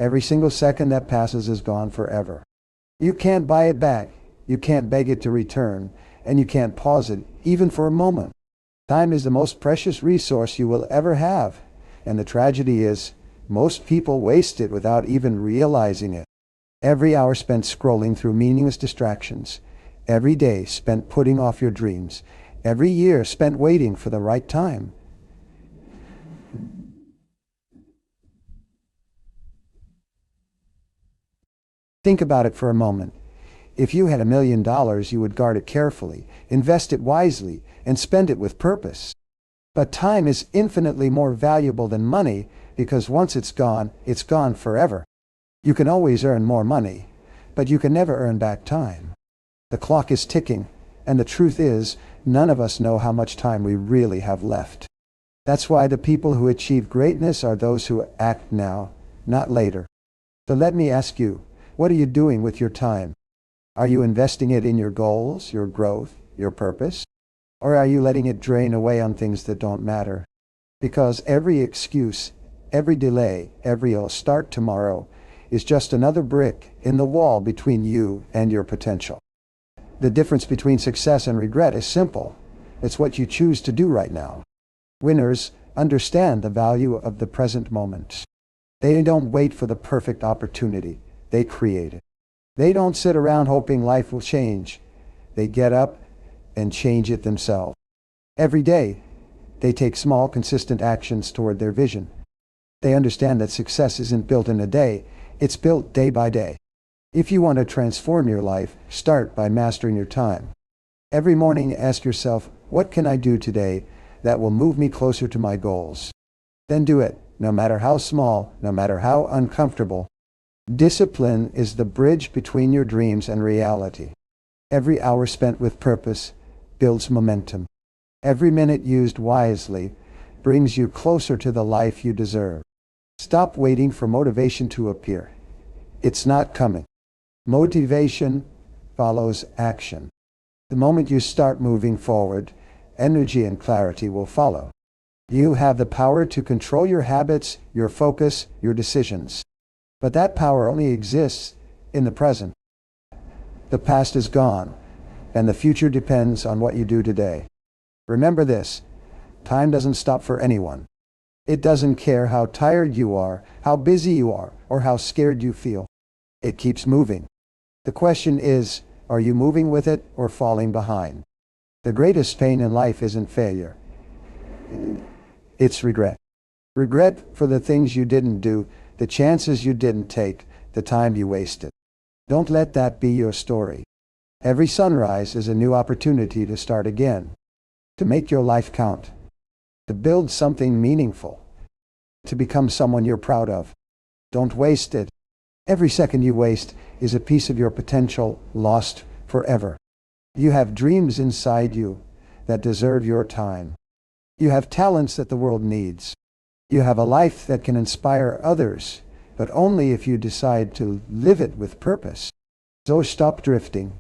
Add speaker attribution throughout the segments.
Speaker 1: Every single second that passes is gone forever. You can't buy it back, you can't beg it to return, and you can't pause it, even for a moment. Time is the most precious resource you will ever have, and the tragedy is, most people waste it without even realizing it. Every hour spent scrolling through meaningless distractions, every day spent putting off your dreams, every year spent waiting for the right time. Think about it for a moment. If you had $1 million, you would guard it carefully, invest it wisely, and spend it with purpose. But time is infinitely more valuable than money because once it's gone forever. You can always earn more money, but you can never earn back time. The clock is ticking, and the truth is, none of us know how much time we really have left. That's why the people who achieve greatness are those who act now, not later. So let me ask you, what are you doing with your time? Are you investing it in your goals, your growth, your purpose? Or are you letting it drain away on things that don't matter? Because every excuse, every delay, every "I'll start tomorrow" is just another brick in the wall between you and your potential. The difference between success and regret is simple. It's what you choose to do right now. Winners understand the value of the present moment. They don't wait for the perfect opportunity. They create it. They don't sit around hoping life will change. They get up and change it themselves. Every day, they take small, consistent actions toward their vision. They understand that success isn't built in a day, it's built day by day. If you want to transform your life, start by mastering your time. Every morning, ask yourself, what can I do today that will move me closer to my goals? Then do it, no matter how small, no matter how uncomfortable. Discipline is the bridge between your dreams and reality. Every hour spent with purpose builds momentum. Every minute used wisely brings you closer to the life you deserve. Stop waiting for motivation to appear. It's not coming. Motivation follows action. The moment you start moving forward, energy and clarity will follow. You have the power to control your habits, your focus, your decisions. But that power only exists in the present. The past is gone, and the future depends on what you do today. Remember this, time doesn't stop for anyone. It doesn't care how tired you are, how busy you are, or how scared you feel. It keeps moving. The question is, are you moving with it or falling behind? The greatest pain in life isn't failure. It's regret. Regret for the things you didn't do, the chances you didn't take, the time you wasted. Don't let that be your story. Every sunrise is a new opportunity to start again, to make your life count, to build something meaningful, to become someone you're proud of. Don't waste it. Every second you waste is a piece of your potential lost forever. You have dreams inside you that deserve your time. You have talents that the world needs. You have a life that can inspire others, but only if you decide to live it with purpose. So stop drifting.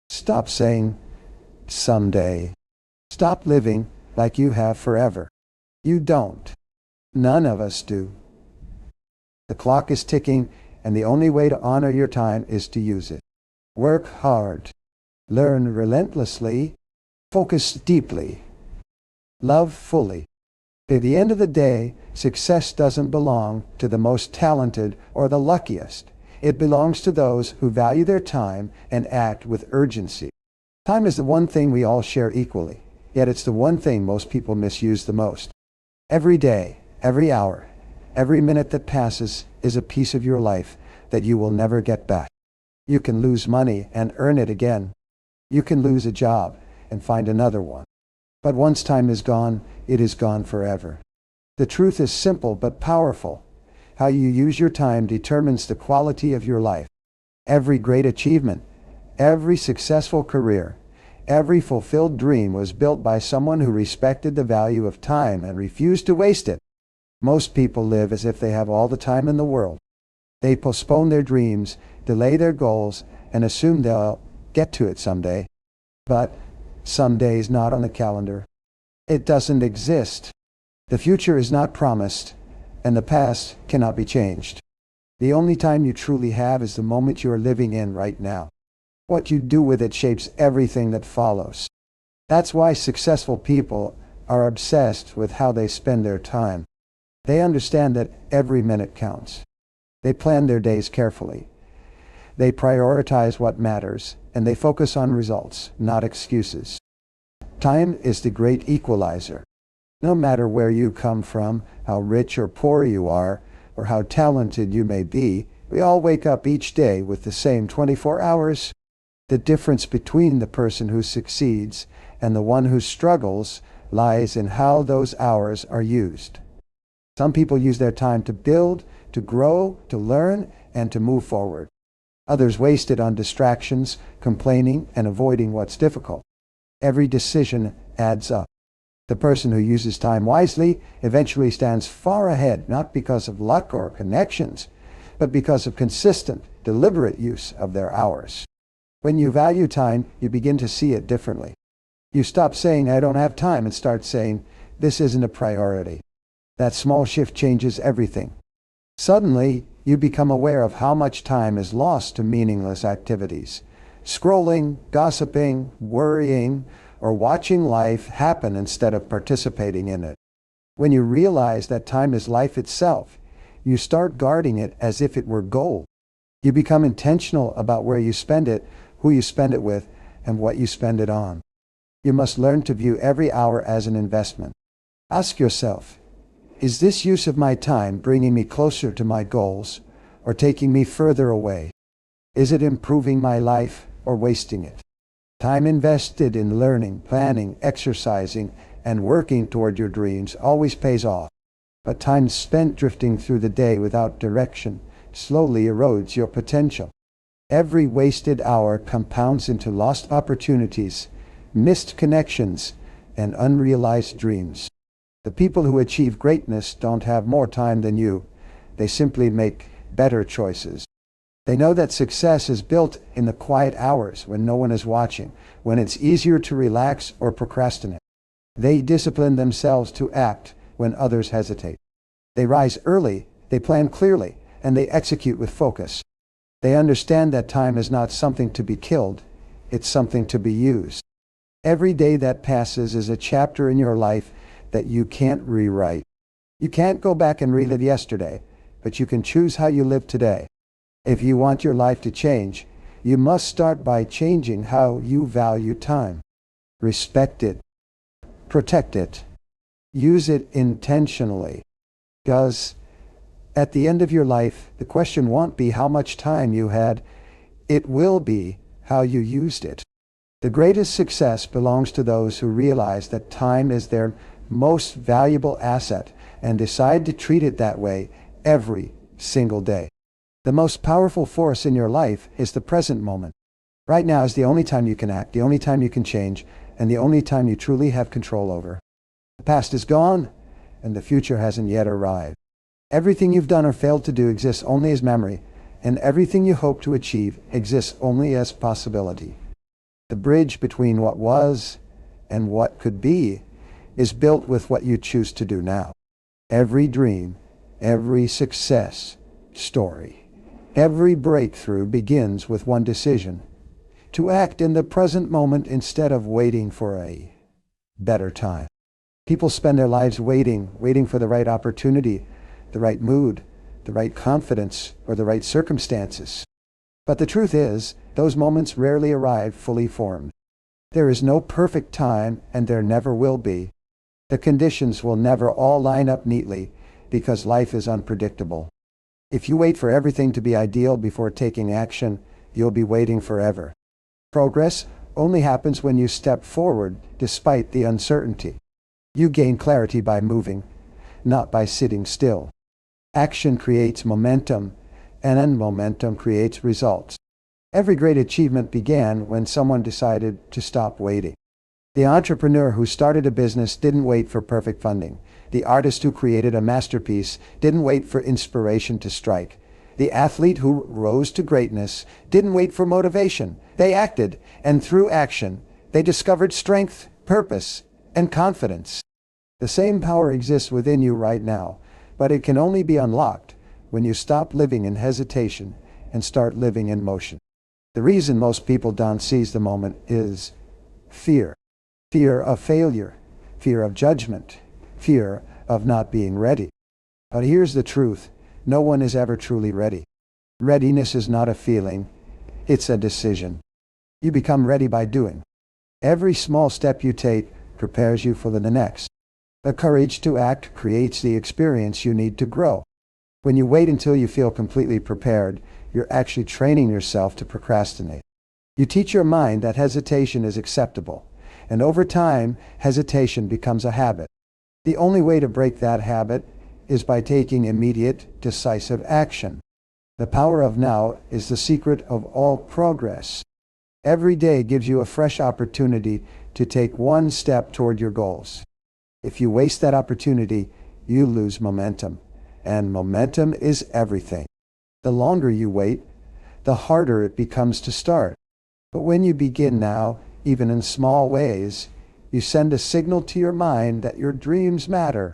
Speaker 1: Stop saying, someday. Stop living like you have forever. You don't. None of us do. The clock is ticking, and the only way to honor your time is to use it. Work hard. Learn relentlessly. Focus deeply. Love fully. At the end of the day, success doesn't belong to the most talented or the luckiest. It belongs to those who value their time and act with urgency. Time is the one thing we all share equally, yet it's the one thing most people misuse the most. Every day, every hour, every minute that passes is a piece of your life that you will never get back. You can lose money and earn it again. You can lose a job and find another one. But once time is gone, it is gone forever. The truth is simple but powerful. How you use your time determines the quality of your life. Every great achievement, every successful career, every fulfilled dream was built by someone who respected the value of time and refused to waste it. Most people live as if they have all the time in the world. They postpone their dreams, delay their goals, and assume they'll get to it someday. But someday is not on the calendar. It doesn't exist. The future is not promised, and the past cannot be changed. The only time you truly have is the moment you are living in right now. What you do with it shapes everything that follows. That's why successful people are obsessed with how they spend their time. They understand that every minute counts. They plan their days carefully. They prioritize what matters, and they focus on results, not excuses. Time is the great equalizer. No matter where you come from, how rich or poor you are, or how talented you may be, we all wake up each day with the same 24 hours. The difference between the person who succeeds and the one who struggles lies in how those hours are used. Some people use their time to build, to grow, to learn, and to move forward. Others waste it on distractions, complaining, and avoiding what's difficult. Every decision adds up. The person who uses time wisely eventually stands far ahead, not because of luck or connections, but because of consistent, deliberate use of their hours. When you value time, you begin to see it differently. You stop saying, "I don't have time," and start saying, "This isn't a priority." That small shift changes everything. Suddenly, you become aware of how much time is lost to meaningless activities. Scrolling, gossiping, worrying, or watching life happen instead of participating in it. When you realize that time is life itself, you start guarding it as if it were gold. You become intentional about where you spend it, who you spend it with, and what you spend it on. You must learn to view every hour as an investment. Ask yourself, is this use of my time bringing me closer to my goals or taking me further away? Is it improving my life or wasting it? Time invested in learning, planning, exercising, and working toward your dreams always pays off. But time spent drifting through the day without direction slowly erodes your potential. Every wasted hour compounds into lost opportunities, missed connections, and unrealized dreams. The people who achieve greatness don't have more time than you. They simply make better choices. They know that success is built in the quiet hours when no one is watching, when it's easier to relax or procrastinate. They discipline themselves to act when others hesitate. They rise early, they plan clearly, and they execute with focus. They understand that time is not something to be killed, it's something to be used. Every day that passes is a chapter in your life that you can't rewrite. You can't go back and relive yesterday, but you can choose how you live today. If you want your life to change, you must start by changing how you value time. Respect it. Protect it. Use it intentionally. Because at the end of your life, the question won't be how much time you had. It will be how you used it. The greatest success belongs to those who realize that time is their most valuable asset and decide to treat it that way every single day. The most powerful force in your life is the present moment. Right now is the only time you can act, the only time you can change, and the only time you truly have control over. The past is gone, and the future hasn't yet arrived. Everything you've done or failed to do exists only as memory, and everything you hope to achieve exists only as possibility. The bridge between what was and what could be is built with what you choose to do now. Every dream, every success story, every breakthrough begins with one decision: to act in the present moment instead of waiting for a better time. People spend their lives waiting for the right opportunity, the right mood, the right confidence, or the right circumstances. But the truth is, those moments rarely arrive fully formed. There is no perfect time, and there never will be. The conditions will never all line up neatly because life is unpredictable. If you wait for everything to be ideal before taking action, you'll be waiting forever. Progress only happens when you step forward despite the uncertainty. You gain clarity by moving, not by sitting still. Action creates momentum, and then momentum creates results. Every great achievement began when someone decided to stop waiting. The entrepreneur who started a business didn't wait for perfect funding. The artist who created a masterpiece didn't wait for inspiration to strike. The athlete who rose to greatness didn't wait for motivation. They acted, and through action, they discovered strength, purpose, and confidence. The same power exists within you right now, but it can only be unlocked when you stop living in hesitation and start living in motion. The reason most people don't seize the moment is fear. Fear of failure, fear of judgment, fear of not being ready. But here's the truth. No one is ever truly ready. Readiness is not a feeling. It's a decision. You become ready by doing. Every small step you take prepares you for the next. The courage to act creates the experience you need to grow. When you wait until you feel completely prepared, you're actually training yourself to procrastinate. You teach your mind that hesitation is acceptable, and over time, hesitation becomes a habit. The only way to break that habit is by taking immediate, decisive action. The power of now is the secret of all progress. Every day gives you a fresh opportunity to take one step toward your goals. If you waste that opportunity, you lose momentum, and momentum is everything. The longer you wait, the harder it becomes to start. But when you begin now, even in small ways, you send a signal to your mind that your dreams matter.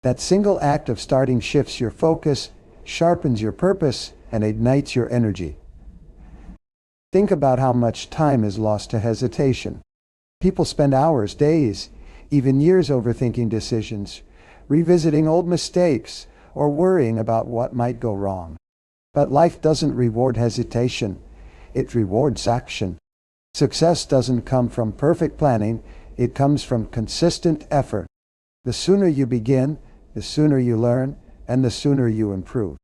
Speaker 1: That single act of starting shifts your focus, sharpens your purpose, and ignites your energy. Think about how much time is lost to hesitation. People spend hours, days, even years overthinking decisions, revisiting old mistakes, or worrying about what might go wrong. But life doesn't reward hesitation. It rewards action. Success doesn't come from perfect planning. It comes from consistent effort. The sooner you begin, the sooner you learn, and the sooner you improve.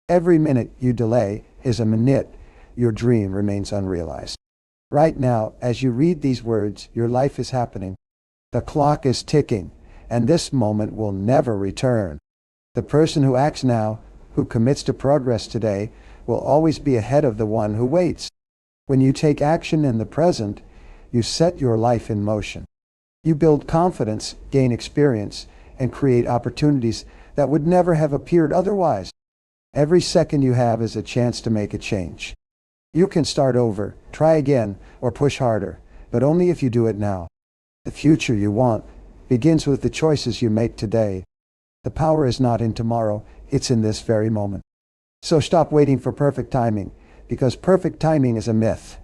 Speaker 1: Every minute you delay is a minute your dream remains unrealized. Right now, as you read these words, your life is happening. The clock is ticking, and this moment will never return. The person who acts now, who commits to progress today, will always be ahead of the one who waits. When you take action in the present, you set your life in motion. You build confidence, gain experience, and create opportunities that would never have appeared otherwise. Every second you have is a chance to make a change. You can start over, try again, or push harder, but only if you do it now. The future you want begins with the choices you make today. The power is not in tomorrow, it's in this very moment. So stop waiting for perfect timing, because perfect timing is a myth.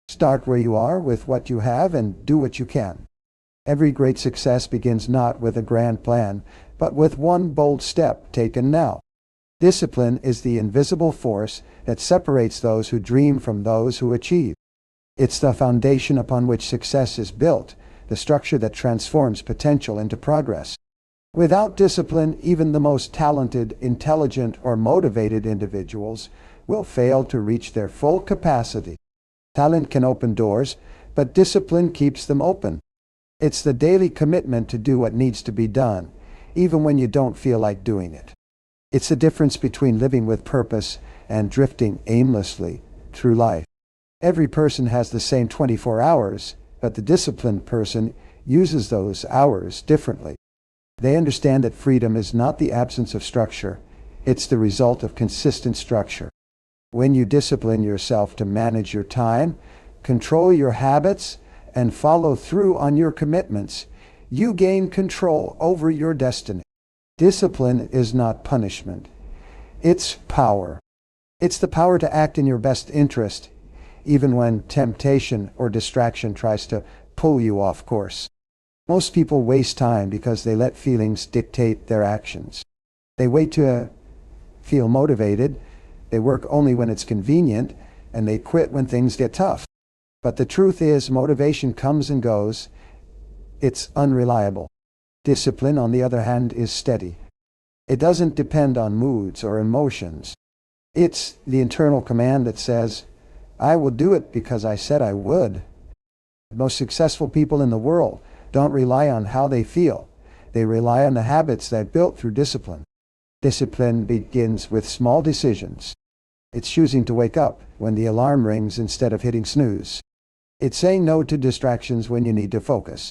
Speaker 1: Start where you are with what you have and do what you can. Every great success begins not with a grand plan, but with one bold step taken now. Discipline is the invisible force that separates those who dream from those who achieve. It's the foundation upon which success is built, the structure that transforms potential into progress. Without discipline, even the most talented, intelligent, or motivated individuals will fail to reach their full capacity. Talent can open doors, but discipline keeps them open. It's the daily commitment to do what needs to be done, even when you don't feel like doing it. It's the difference between living with purpose and drifting aimlessly through life. Every person has the same 24 hours, but the disciplined person uses those hours differently. They understand that freedom is not the absence of structure, it's the result of consistent structure. When you discipline yourself to manage your time, control your habits, and follow through on your commitments, you gain control over your destiny. Discipline is not punishment. It's power. It's the power to act in your best interest, even when temptation or distraction tries to pull you off course. Most people waste time because they let feelings dictate their actions. They wait to feel motivated, they work only when it's convenient, and they quit when things get tough. But the truth is, motivation comes and goes. It's unreliable. Discipline, on the other hand, is steady. It doesn't depend on moods or emotions. It's the internal command that says, I will do it because I said I would. The most successful people in the world don't rely on how they feel. They rely on the habits they built through discipline. Discipline begins with small decisions. It's choosing to wake up when the alarm rings instead of hitting snooze. It's saying no to distractions when you need to focus.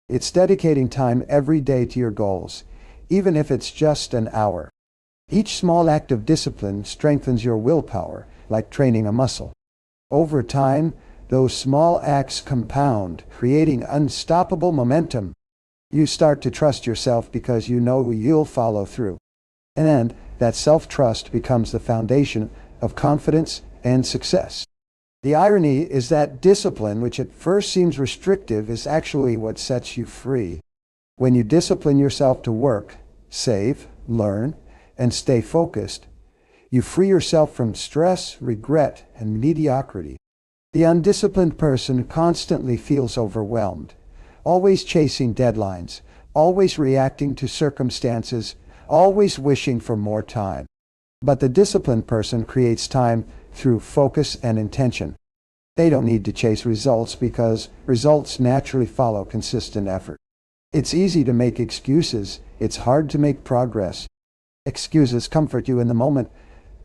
Speaker 1: It's dedicating time every day to your goals, even if it's just an hour. Each small act of discipline strengthens your willpower, like training a muscle. Over time, those small acts compound, creating unstoppable momentum. You start to trust yourself because you know you'll follow through. And that self-trust becomes the foundation of confidence and success. The irony is that discipline, which at first seems restrictive, is actually what sets you free. When you discipline yourself to work, save, learn, and stay focused, you free yourself from stress, regret, and mediocrity. The undisciplined person constantly feels overwhelmed, always chasing deadlines, always reacting to circumstances, always wishing for more time. But the disciplined person creates time through focus and intention. They don't need to chase results because results naturally follow consistent effort. It's easy to make excuses. It's hard to make progress. Excuses comfort you in the moment,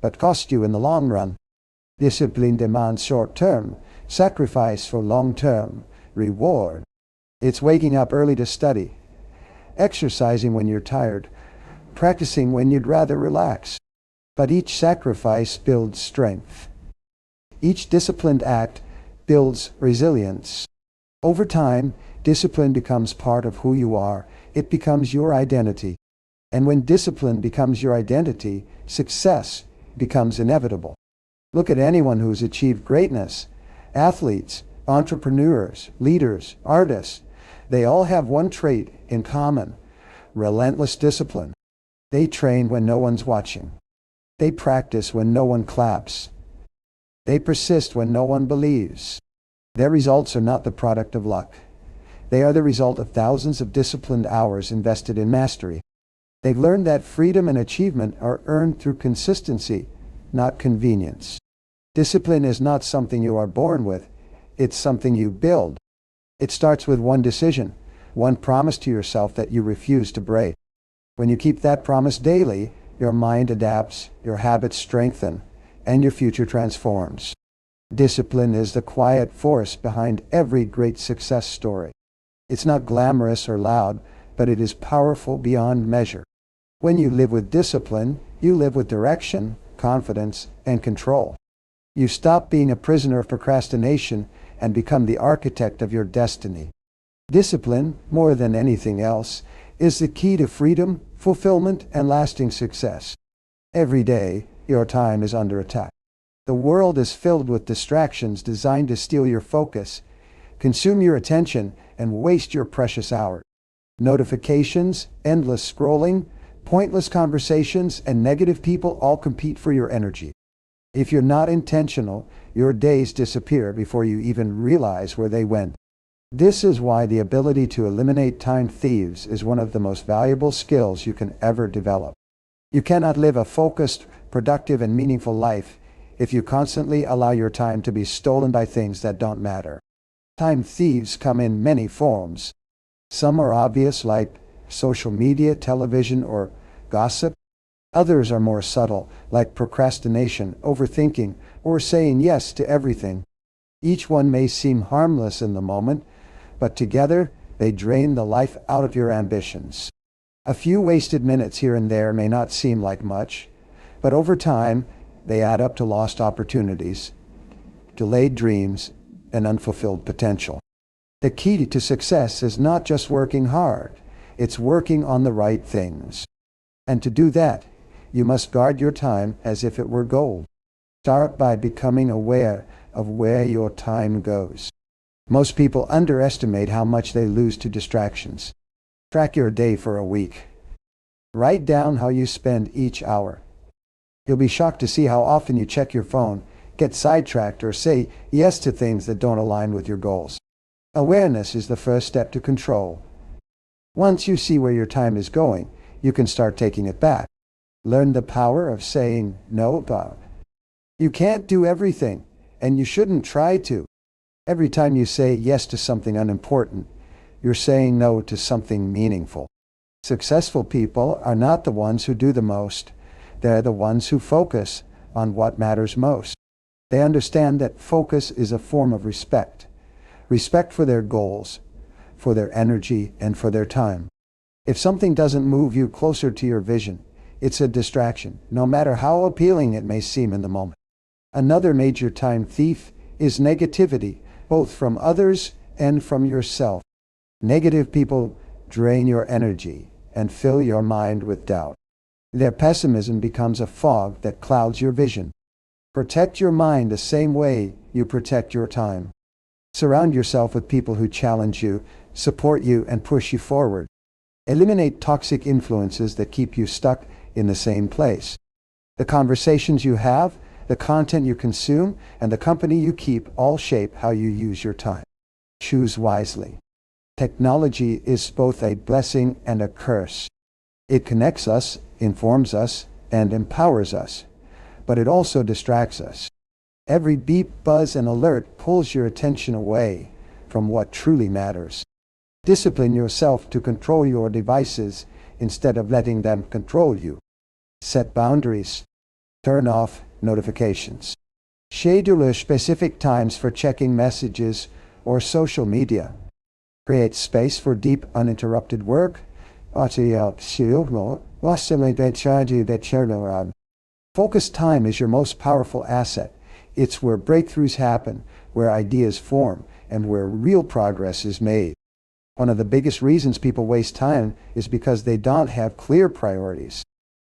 Speaker 1: but cost you in the long run. Discipline demands short-term sacrifice for long-term reward. It's waking up early to study, exercising when you're tired, practicing when you'd rather relax. But each sacrifice builds strength. Each disciplined act builds resilience. Over time, discipline becomes part of who you are. It becomes your identity. And when discipline becomes your identity, success becomes inevitable. Look at anyone who's achieved greatness. Athletes, entrepreneurs, leaders, artists. They all have one trait in common: relentless discipline. They train when no one's watching. They practice when no one claps. They persist when no one believes. Their results are not the product of luck. They are the result of thousands of disciplined hours invested in mastery. They've learned that freedom and achievement are earned through consistency, not convenience. Discipline is not something you are born with. It's something you build. It starts with one decision, one promise to yourself that you refuse to break. When you keep that promise daily, your mind adapts, your habits strengthen, and your future transforms. Discipline is the quiet force behind every great success story. It's not glamorous or loud, but it is powerful beyond measure. When you live with discipline, you live with direction, confidence, and control. You stop being a prisoner of procrastination and become the architect of your destiny. Discipline, more than anything else, is the key to freedom, fulfillment, and lasting success. Every day, your time is under attack. The world is filled with distractions designed to steal your focus, consume your attention, and waste your precious hours. Notifications, endless scrolling, pointless conversations, and negative people all compete for your energy. If you're not intentional, your days disappear before you even realize where they went. This is why the ability to eliminate time thieves is one of the most valuable skills you can ever develop. You cannot live a focused, productive, and meaningful life if you constantly allow your time to be stolen by things that don't matter. Time thieves come in many forms. Some are obvious, like social media, television, or gossip. Others are more subtle, like procrastination, overthinking, or saying yes to everything. Each one may seem harmless in the moment, but together they drain the life out of your ambitions. A few wasted minutes here and there may not seem like much, but over time they add up to lost opportunities, delayed dreams, and unfulfilled potential. The key to success is not just working hard, it's working on the right things. And to do that, you must guard your time as if it were gold. Start by becoming aware of where your time goes. Most people underestimate how much they lose to distractions. Track your day for a week. Write down how you spend each hour. You'll be shocked to see how often you check your phone, get sidetracked, or say yes to things that don't align with your goals. Awareness is the first step to control. Once you see where your time is going, you can start taking it back. Learn the power of saying no. You can't do everything, and you shouldn't try to. Every time you say yes to something unimportant, you're saying no to something meaningful. Successful people are not the ones who do the most. They're the ones who focus on what matters most. They understand that focus is a form of respect. Respect for their goals, for their energy, and for their time. If something doesn't move you closer to your vision, it's a distraction, no matter how appealing it may seem in the moment. Another major time thief is negativity, both from others and from yourself. Negative people drain your energy and fill your mind with doubt. Their pessimism becomes a fog that clouds your vision. Protect your mind the same way you protect your time. Surround yourself with people who challenge you, support you, and push you forward. Eliminate toxic influences that keep you stuck in the same place. The conversations you have, the content you consume, and the company you keep all shape how you use your time. Choose wisely. Technology is both a blessing and a curse. It connects us, informs us, and empowers us, but it also distracts us. Every beep, buzz, and alert pulls your attention away from what truly matters. Discipline yourself to control your devices instead of letting them control you. Set boundaries. Turn off notifications. Schedule specific times for checking messages or social media. Create space for deep, uninterrupted work. Focused time is your most powerful asset. It's where breakthroughs happen, where ideas form, and where real progress is made. One of the biggest reasons people waste time is because they don't have clear priorities.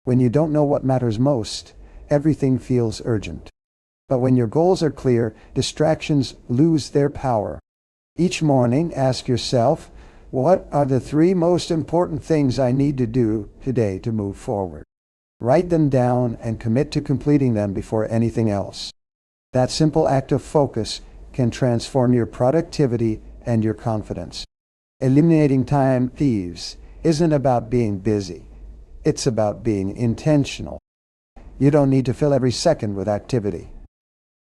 Speaker 1: When you don't know what matters most, everything feels urgent. But when your goals are clear, distractions lose their power. Each morning, ask yourself, what are the 3 most important things I need to do today to move forward? Write them down and commit to completing them before anything else. That simple act of focus can transform your productivity and your confidence. Eliminating time thieves isn't about being busy. It's about being intentional. You don't need to fill every second with activity.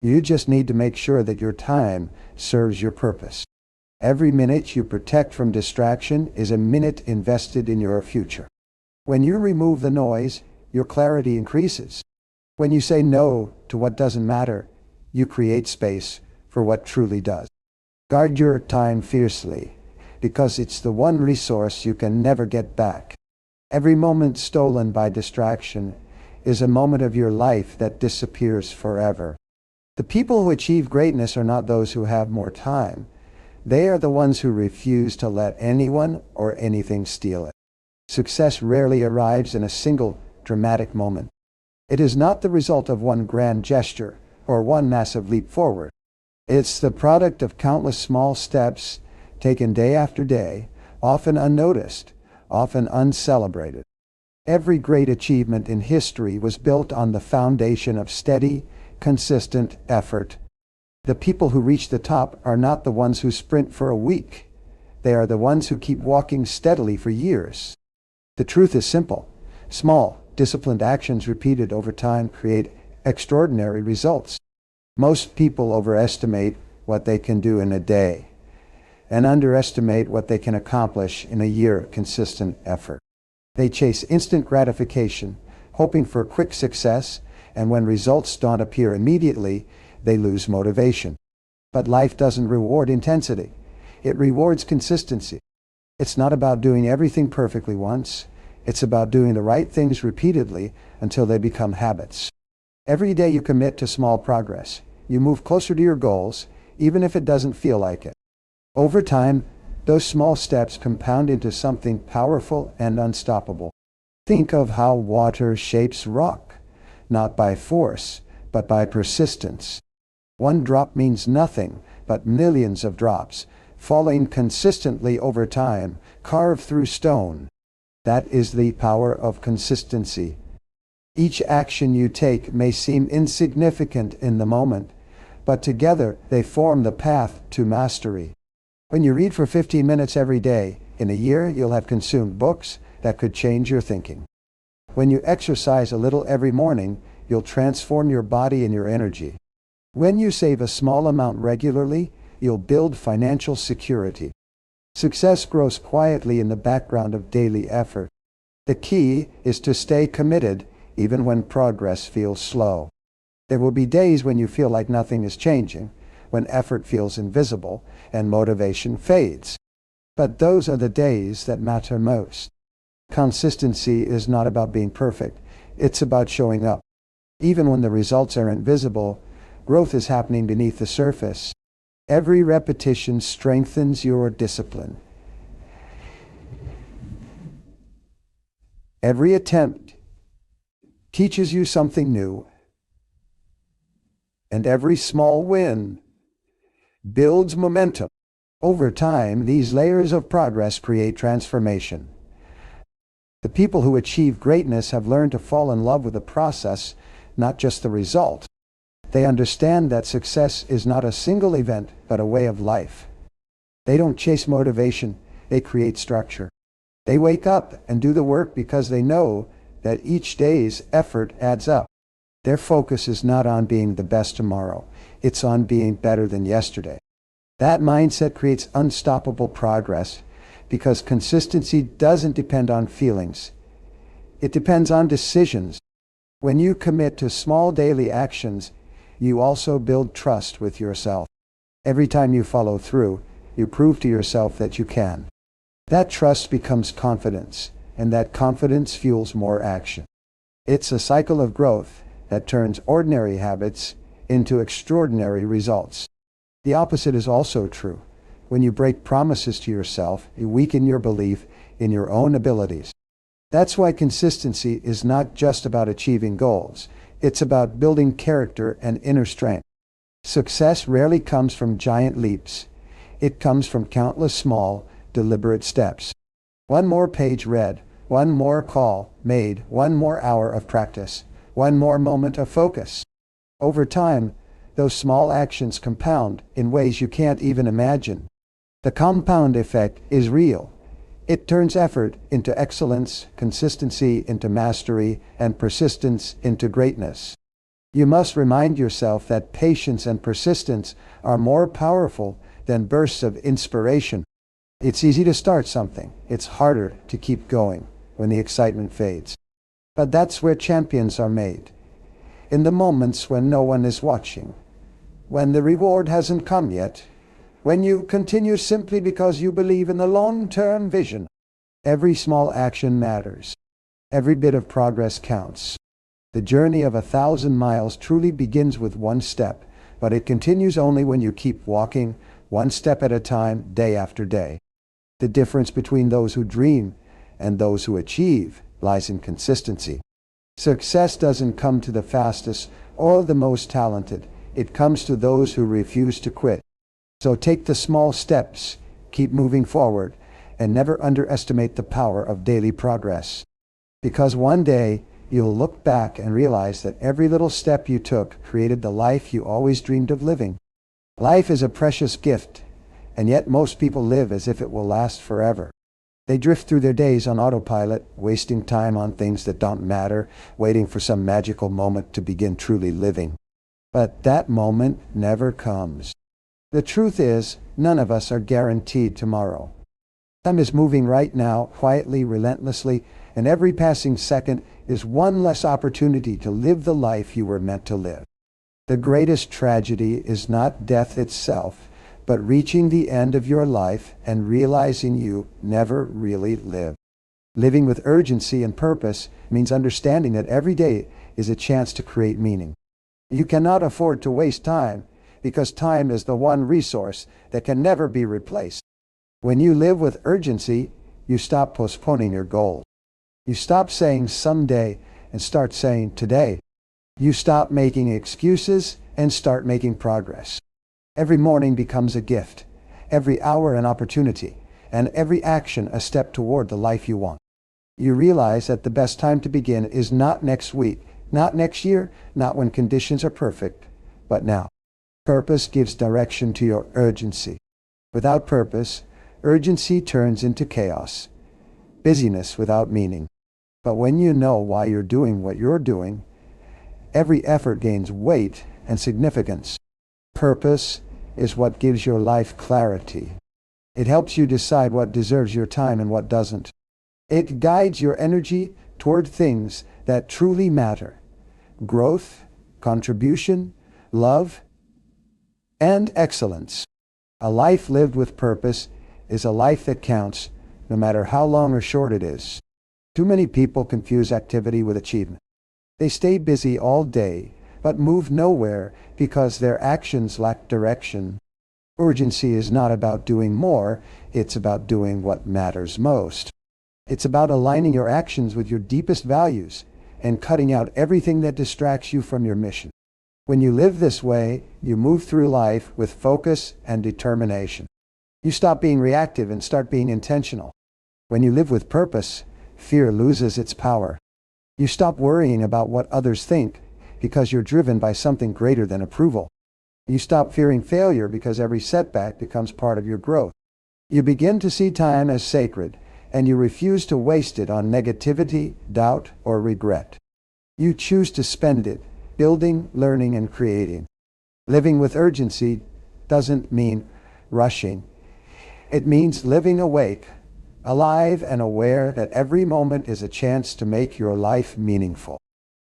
Speaker 1: You just need to make sure that your time serves your purpose. Every minute you protect from distraction is a minute invested in your future. When you remove the noise, your clarity increases. When you say no to what doesn't matter, you create space for what truly does. Guard your time fiercely, because it's the one resource you can never get back. Every moment stolen by distraction is a moment of your life that disappears forever. The people who achieve greatness are not those who have more time. They are the ones who refuse to let anyone or anything steal it. Success rarely arrives in a single dramatic moment. It is not the result of one grand gesture or one massive leap forward. It's the product of countless small steps taken day after day, often unnoticed, often uncelebrated. Every great achievement in history was built on the foundation of steady, consistent effort. The people who reach the top are not the ones who sprint for a week. They are the ones who keep walking steadily for years. The truth is simple. Small, disciplined actions repeated over time create extraordinary results. Most people overestimate what they can do in a day and underestimate what they can accomplish in a year of consistent effort. They chase instant gratification, hoping for quick success, and when results don't appear immediately, they lose motivation. But life doesn't reward intensity. It rewards consistency. It's not about doing everything perfectly once. It's about doing the right things repeatedly until they become habits. Every day you commit to small progress. You move closer to your goals, even if it doesn't feel like it. Over time, those small steps compound into something powerful and unstoppable. Think of how water shapes rock, not by force, but by persistence. One drop means nothing, but millions of drops, falling consistently over time, carve through stone. That is the power of consistency. Each action you take may seem insignificant in the moment, but together they form the path to mastery. When you read for 15 minutes every day, in a year you'll have consumed books that could change your thinking. When you exercise a little every morning, you'll transform your body and your energy. When you save a small amount regularly, you'll build financial security. Success grows quietly in the background of daily effort. The key is to stay committed even when progress feels slow. There will be days when you feel like nothing is changing, when effort feels invisible and motivation fades. But those are the days that matter most. Consistency is not about being perfect. It's about showing up. Even when the results are invisible, growth is happening beneath the surface. Every repetition strengthens your discipline. Every attempt teaches you something new, and every small win builds momentum. Over time, these layers of progress create transformation. The people who achieve greatness have learned to fall in love with the process, not just the result. They understand that success is not a single event, but a way of life. They don't chase motivation, they create structure. They wake up and do the work because they know that each day's effort adds up. Their focus is not on being the best tomorrow, it's on being better than yesterday. That mindset creates unstoppable progress because consistency doesn't depend on feelings. It depends on decisions. When you commit to small daily actions, you also build trust with yourself. Every time you follow through, you prove to yourself that you can. That trust becomes confidence, and that confidence fuels more action. It's a cycle of growth that turns ordinary habits into extraordinary results. The opposite is also true. When you break promises to yourself, you weaken your belief in your own abilities. That's why consistency is not just about achieving goals. It's about building character and inner strength. Success rarely comes from giant leaps. It comes from countless small, deliberate steps. One more page read, one more call made, one more hour of practice, one more moment of focus. Over time, those small actions compound in ways you can't even imagine. The compound effect is real. It turns effort into excellence, consistency into mastery, and persistence into greatness. You must remind yourself that patience and persistence are more powerful than bursts of inspiration. It's easy to start something. It's harder to keep going when the excitement fades. But that's where champions are made. In the moments when no one is watching, when the reward hasn't come yet, when you continue simply because you believe in the long-term vision. Every small action matters. Every bit of progress counts. The journey of 1,000 miles truly begins with one step, but it continues only when you keep walking, one step at a time, day after day. The difference between those who dream and those who achieve lies in consistency. Success doesn't come to the fastest or the most talented. It comes to those who refuse to quit. So take the small steps, keep moving forward, and never underestimate the power of daily progress. Because one day, you'll look back and realize that every little step you took created the life you always dreamed of living. Life is a precious gift, and yet most people live as if it will last forever. They drift through their days on autopilot, wasting time on things that don't matter, waiting for some magical moment to begin truly living. But that moment never comes. The truth is, none of us are guaranteed tomorrow. Time is moving right now, quietly, relentlessly, and every passing second is one less opportunity to live the life you were meant to live. The greatest tragedy is not death itself, but reaching the end of your life and realizing you never really lived. Living with urgency and purpose means understanding that every day is a chance to create meaning. You cannot afford to waste time, because time is the one resource that can never be replaced. When you live with urgency, you stop postponing your goals. You stop saying someday and start saying today. You stop making excuses and start making progress. Every morning becomes a gift, every hour an opportunity, and every action a step toward the life you want. You realize that the best time to begin is not next week, not next year, not when conditions are perfect, but now. Purpose gives direction to your urgency. Without purpose, urgency turns into chaos, busyness without meaning. But when you know why you're doing what you're doing, every effort gains weight and significance. Purpose is what gives your life clarity. It helps you decide what deserves your time and what doesn't. It guides your energy toward things that truly matter: growth, contribution, love, and excellence. A life lived with purpose is a life that counts, no matter how long or short it is. Too many people confuse activity with achievement. They stay busy all day, but move nowhere because their actions lack direction. Urgency is not about doing more, it's about doing what matters most. It's about aligning your actions with your deepest values and cutting out everything that distracts you from your mission. When you live this way, you move through life with focus and determination. You stop being reactive and start being intentional. When you live with purpose, fear loses its power. You stop worrying about what others think because you're driven by something greater than approval. You stop fearing failure because every setback becomes part of your growth. You begin to see time as sacred, and you refuse to waste it on negativity, doubt, or regret. You choose to spend it building, learning, and creating. Living with urgency doesn't mean rushing. It means living awake, alive, and aware that every moment is a chance to make your life meaningful.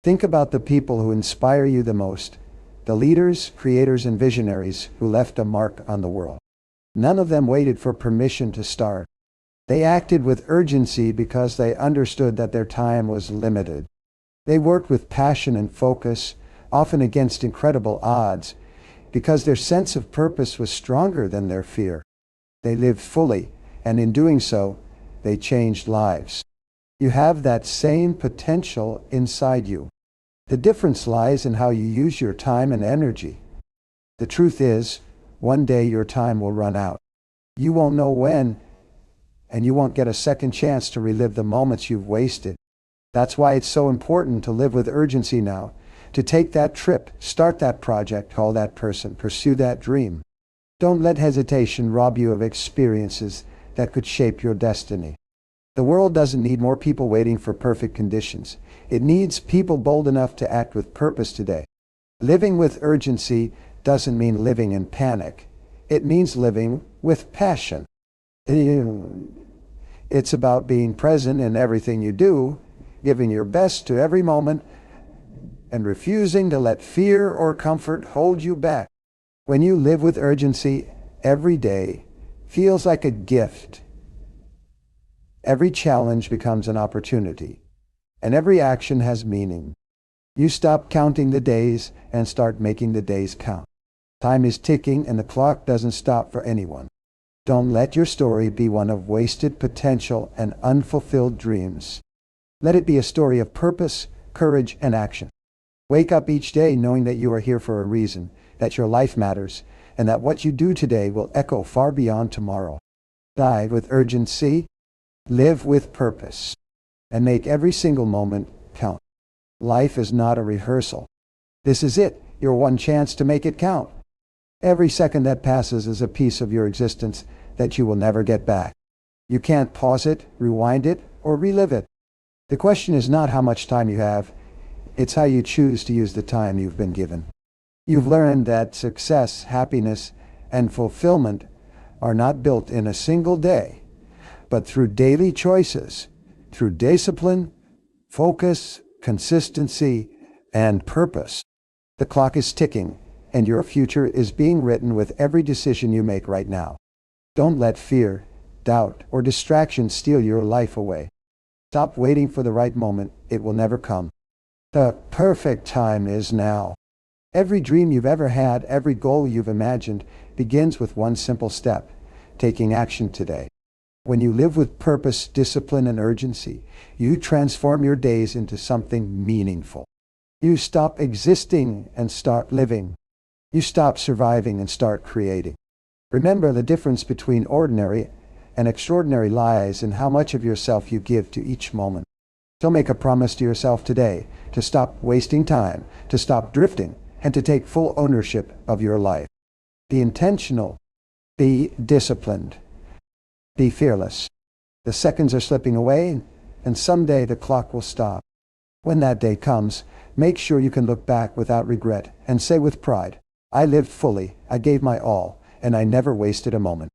Speaker 1: Think about the people who inspire you the most, the leaders, creators, and visionaries who left a mark on the world. None of them waited for permission to start. They acted with urgency because they understood that their time was limited. They worked with passion and focus, often against incredible odds, because their sense of purpose was stronger than their fear. They lived fully, and in doing so, they changed lives. You have that same potential inside you. The difference lies in how you use your time and energy. The truth is, one day your time will run out. You won't know when, and you won't get a second chance to relive the moments you've wasted. That's why it's so important to live with urgency now, to take that trip, start that project, call that person, pursue that dream. Don't let hesitation rob you of experiences that could shape your destiny. The world doesn't need more people waiting for perfect conditions. It needs people bold enough to act with purpose today. Living with urgency doesn't mean living in panic. It means living with passion. It's about being present in everything you do, giving your best to every moment, and refusing to let fear or comfort hold you back. When you live with urgency, every day feels like a gift. Every challenge becomes an opportunity, and every action has meaning. You stop counting the days and start making the days count. Time is ticking and the clock doesn't stop for anyone. Don't let your story be one of wasted potential and unfulfilled dreams. Let it be a story of purpose, courage, and action. Wake up each day knowing that you are here for a reason, that your life matters, and that what you do today will echo far beyond tomorrow. Die with urgency, live with purpose, and make every single moment count. Life is not a rehearsal. This is it, your one chance to make it count. Every second that passes is a piece of your existence that you will never get back. You can't pause it, rewind it, or relive it. The question is not how much time you have, it's how you choose to use the time you've been given. You've learned that success, happiness, and fulfillment are not built in a single day, but through daily choices, through discipline, focus, consistency, and purpose. The clock is ticking, and your future is being written with every decision you make right now. Don't let fear, doubt, or distraction steal your life away. Stop waiting for the right moment. It will never come. The perfect time is now. Every dream you've ever had, every goal you've imagined, begins with one simple step: taking action today. When you live with purpose, discipline, and urgency, you transform your days into something meaningful. You stop existing and start living. You stop surviving and start creating. Remember, the difference between ordinary and extraordinary lies in how much of yourself you give to each moment. So make a promise to yourself today to stop wasting time, to stop drifting, and to take full ownership of your life. Be intentional. Be disciplined. Be fearless. The seconds are slipping away, and someday the clock will stop. When that day comes, make sure you can look back without regret and say with pride, I lived fully, I gave my all, and I never wasted a moment.